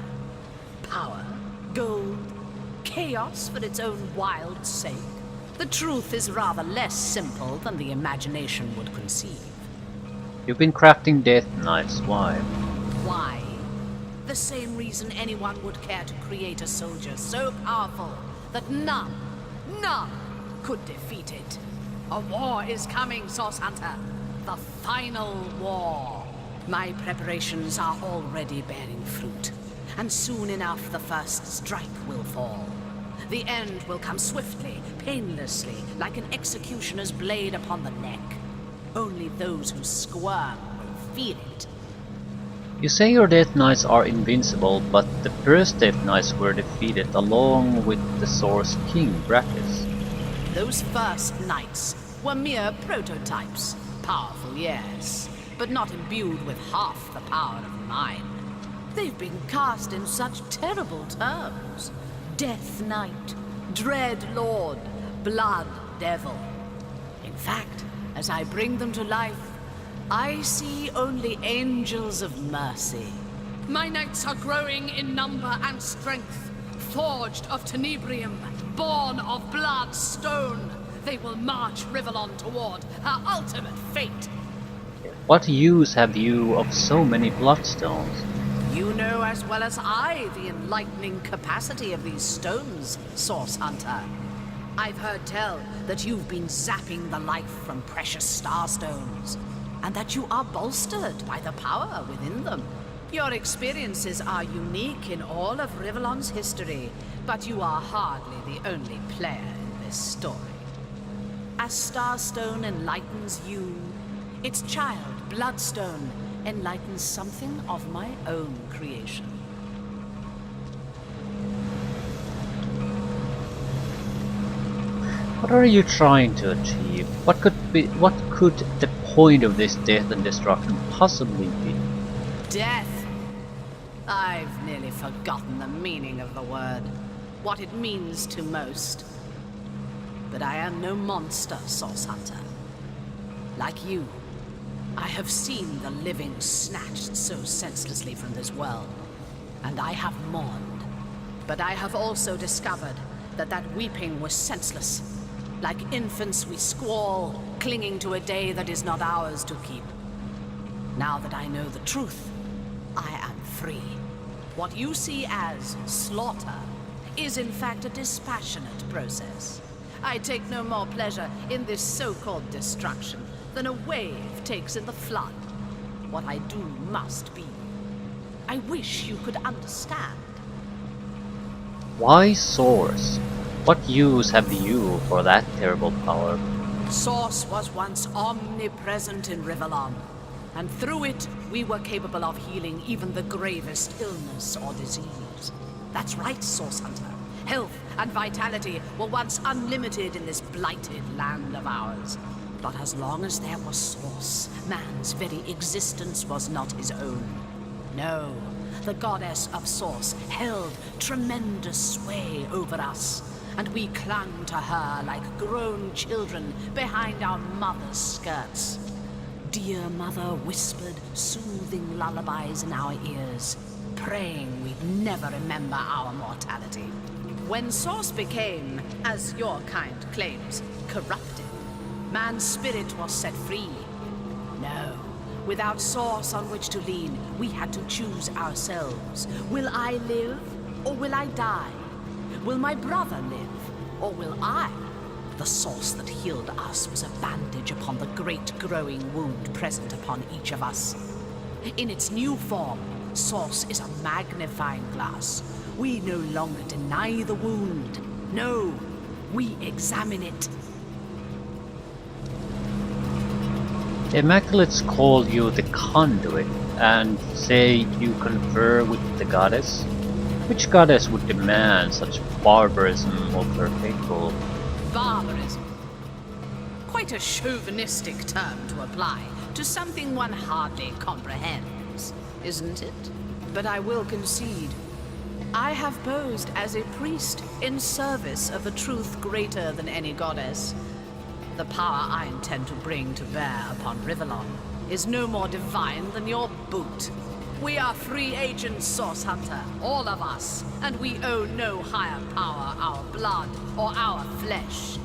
S3: Power? Gold? Chaos for its own wild sake? The truth is rather less simple than the imagination would conceive.
S1: You've been crafting death knights, why?
S3: Why? The same reason anyone would care to create a soldier so powerful that none could defeat it. A war is coming, Source Hunter. The final war. My preparations are already bearing fruit. And soon enough the first strike will fall. The end will come swiftly, painlessly, like an executioner's blade upon the neck. Only those who squirm will feel it.
S1: You say your Death Knights are invincible, but the first Death Knights were defeated along with the Source King, Brachus.
S3: Those first knights were mere prototypes. Powerful, yes, but not imbued with half the power of mine. They've been cast in such terrible terms. Death Knight, Dread Lord, Blood Devil. In fact, as I bring them to life, I see only angels of mercy. My knights are growing in number and strength, forged of tenebrium, born of blood stone. They will march Rivellon toward her ultimate fate.
S1: What use have you of so many bloodstones?
S3: You know as well as I the enlightening capacity of these stones, Source Hunter. I've heard tell that you've been zapping the life from precious starstones, and that you are bolstered by the power within them. Your experiences are unique in all of Rivellon's history, but you are hardly the only player in this story. As Starstone enlightens you, its child, Bloodstone, enlightens something of my own creation.
S1: What are you trying to achieve? What could the point of this death and destruction possibly be?
S3: Death? I've nearly forgotten the meaning of the word, what it means to most. But I am no monster, Source Hunter. Like you, I have seen the living snatched so senselessly from this world, and I have mourned. But I have also discovered that weeping was senseless. Like infants we squall, clinging to a day that is not ours to keep. Now that I know the truth, I am free. What you see as slaughter is in fact a dispassionate process. I take no more pleasure in this so-called destruction than a wave takes in the flood. what I do must be. I wish you could understand.
S1: Why Source? What use have you for that terrible power?
S3: Source was once omnipresent in Rivellon, and through it, we were capable of healing even the gravest illness or disease. That's right, Source Hunter. Health and vitality were once unlimited in this blighted land of ours. But as long as there was Source, man's very existence was not his own. No, the goddess of Source held tremendous sway over us, and we clung to her like grown children behind our mother's skirts. Dear Mother whispered soothing lullabies in our ears, praying we'd never remember our mortality. When Source became, as your kind claims, corrupted, man's spirit was set free. No, without Source on which to lean, we had to choose ourselves. Will I live, or will I die? Will my brother live, or will I? The Source that healed us was a bandage upon the great growing wound present upon each of us. In its new form, Source is a magnifying glass. We no longer deny the wound. No, we examine it.
S1: The Immaculates call you the Conduit, and say you confer with the goddess? Which goddess would demand such barbarism of her faithful?
S3: Barbarism. Quite a chauvinistic term to apply to something one hardly comprehends, isn't it? But I will concede, I have posed as a priest in service of a truth greater than any goddess. The power I intend to bring to bear upon Rivellon is no more divine than your boot. We are free agents, Source Hunter, all of us, and we owe no higher power our blood or our flesh.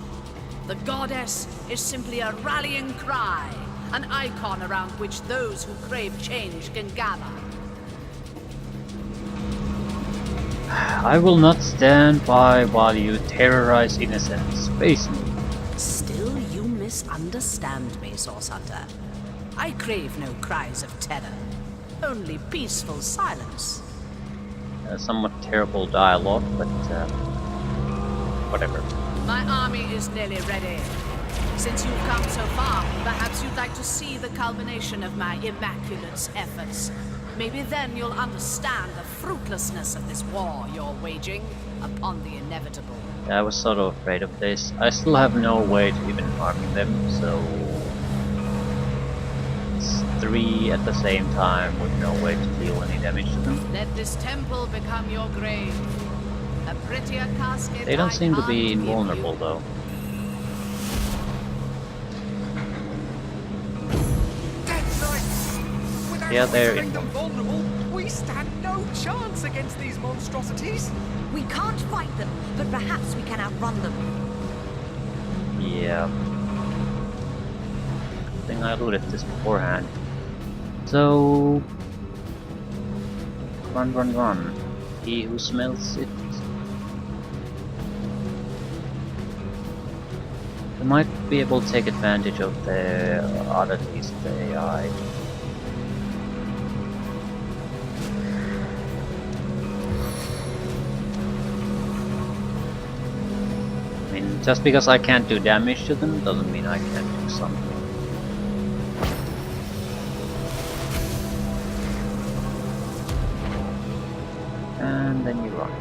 S3: The goddess is simply a rallying cry, an icon around which those who crave change can gather.
S1: I will not stand by while you terrorize innocents. Face me.
S3: Still, you misunderstand me, Source Hunter. I crave no cries of terror, only peaceful silence.
S1: Somewhat terrible dialogue, but whatever.
S3: My army is nearly ready. Since you've come so far, perhaps you'd like to see the culmination of my Immaculate's efforts. Maybe then you'll understand the fruitlessness of this war you're waging upon the inevitable.
S1: I was sort of afraid of this. I still have no way to even harming them, so it's 3 at the same time with no way to deal any damage to them.
S3: Let this temple become your grave. A prettier casket.
S1: They don't
S3: I
S1: seem to
S3: can't
S1: be
S3: give
S1: invulnerable
S3: you.
S1: though.
S6: Death Knights! Without
S1: Yeah, they're
S6: rendering them vulnerable, we stand no chance against these monstrosities.
S2: We can't fight them, but perhaps we can outrun them.
S1: Yeah. I think I alluded to this beforehand. So run, run, run. He who smells it. They might be able to take advantage of the oddities of the AI. I mean, just because I can't do damage to them doesn't mean I can't do something. And then you run.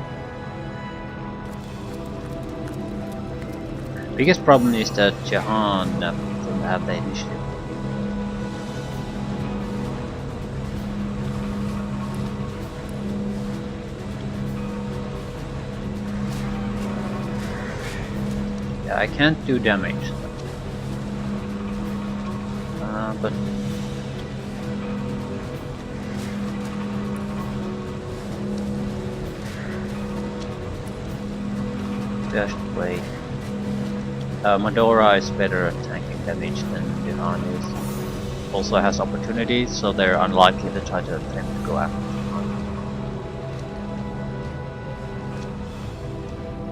S1: Biggest problem is that Jahan doesn't have the initiative. Yeah, I can't do damage. But I should wait. Medora is better at tanking damage than Jahan is. Also has opportunities, so they're unlikely to try to attempt to go after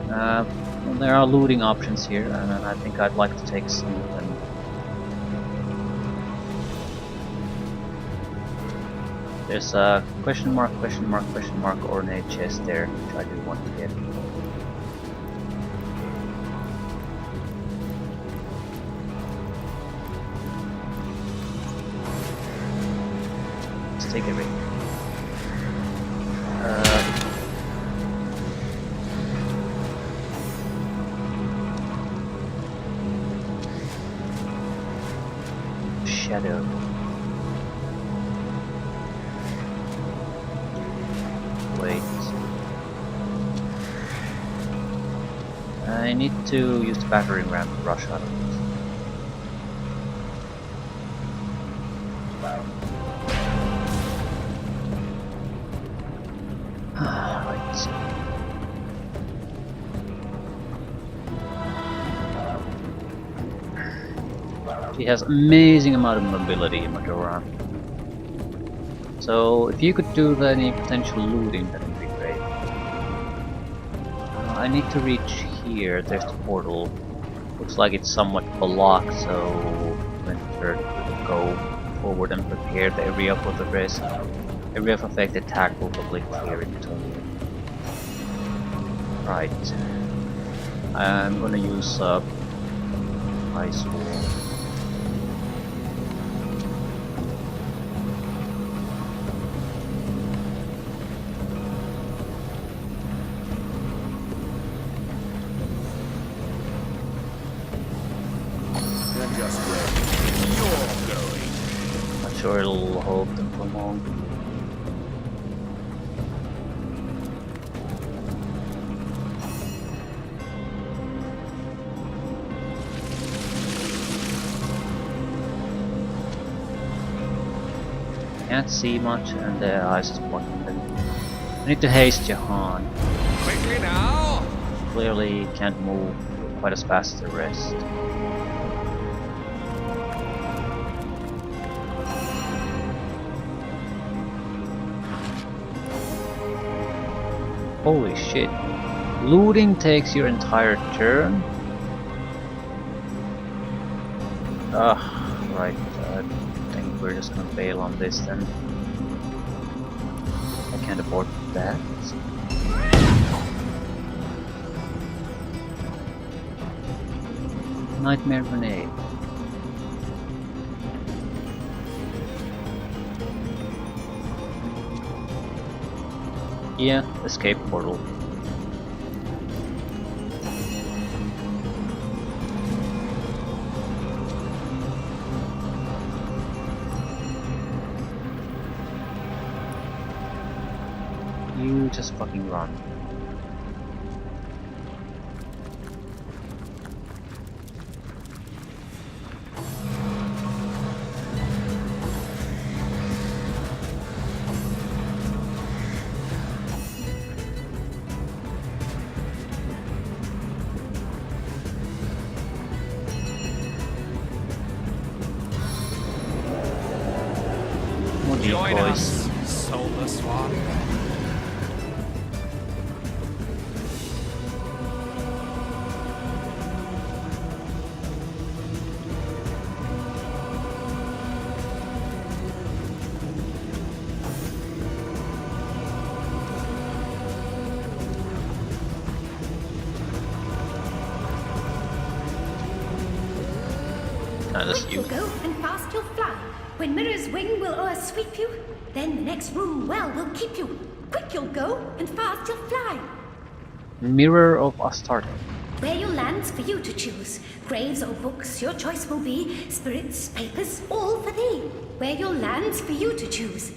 S1: Jahan. Well, there are looting options here, and I think I'd like to take some of them. There's a question mark, ornate chest there, which I do want to get. Let's take a ring. Shadow. Wait. I need to use the battering ram to rush out of it. Right. She has amazing amount of mobility, Majora. So if you could do any potential looting, that would be great. I need to reach here. There's the portal. Looks like it's somewhat blocked, so when we go forward and prepare the area for the rest. Area of effect attack will probably clear it totally. Right. I'm gonna use ice wall.
S6: Just where you're going.
S1: Not sure it'll hold them for long. Can't see much, and the ice is blocking them. I need to haste Jahan.
S6: Quickly now.
S1: Clearly can't move quite as fast as the rest. Holy shit. Looting takes your entire turn? Right. I think we're just gonna bail on this then. I can't afford that. Nightmare grenade. Yeah, escape portal. You just fucking run.
S6: Join
S1: Decoys.
S6: us, soulless one.
S1: That's
S8: Quick
S1: you.
S8: you'll go, and fast you'll fly. When Mirror's wing will o'ersweep you, then the next room well will keep you. Quick you'll go, and fast you'll fly.
S1: Mirror of Astarte.
S8: Where you'll land's for you to choose. Graves or books, your choice will be. Spirits, papers, all for thee. Where you'll land's for you to choose.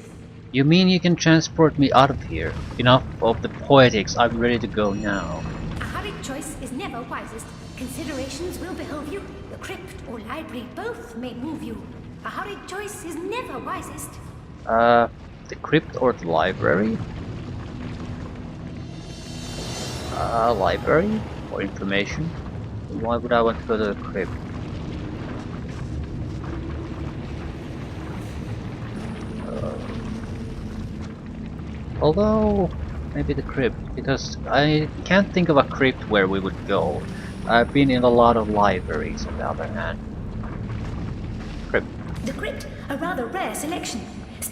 S1: You mean you can transport me out of here? Enough of the poetics, I'm ready to go now.
S8: A hurried choice is never wisest. Considerations will behold you. The crypt or library both may move you. A hurried choice is never wisest.
S1: The crypt or the library? Library? For information? Why would I want to go to the crypt? Although, maybe the crypt, because I can't think of a crypt where we would go. I've been in a lot of libraries on the other hand. Crypt.
S8: The crypt, a rather rare selection.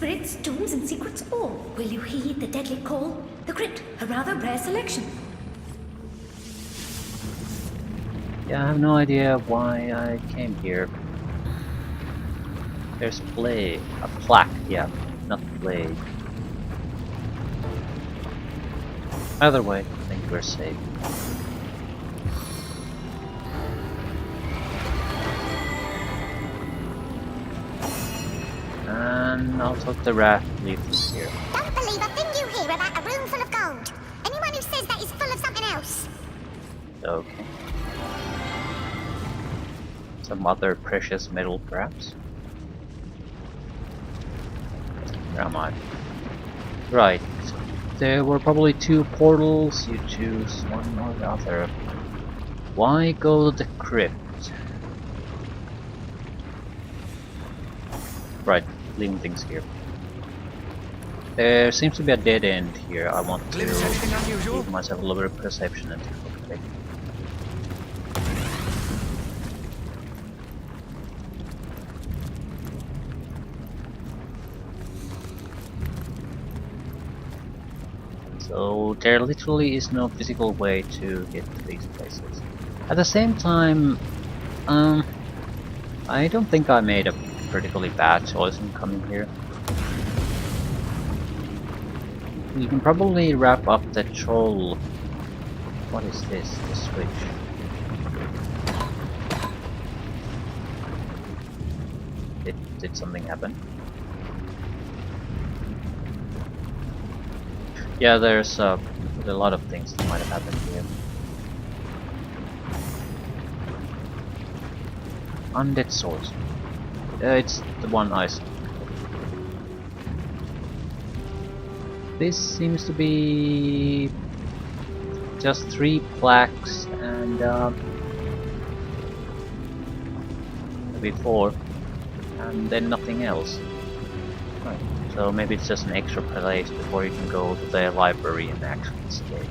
S8: spirits, tombs, and secrets all. Will you heed the deadly call? The crypt, a rather rare selection.
S1: Yeah, I have no idea why I came here. There's a plaque, yeah, not plague. Either way, I think we're safe. And I'll talk the raft leaflet here.
S4: Don't believe a thing you hear about a room full of gold. Anyone who says that is full of something else.
S1: Okay. Some other precious metal, perhaps? Where am I? Right. There were probably two portals. You choose one or the other. Why go to the crypt? Right, leaving things here. There seems to be a dead end here. I want to
S6: Glimpse anything unusual?
S1: give myself a little bit of perception and okay. So there literally is no physical way to get to these places. At the same time, I don't think I made a particularly bad choice in coming here. You can probably wrap up the troll. What is this? The switch. Did something happen? Yeah, there's a lot of things that might have happened here. Undead source. It's the one I saw. This seems to be just 3 plaques and maybe 4, and then nothing else. Right. So maybe it's just an extra place before you can go to the library and actually escape.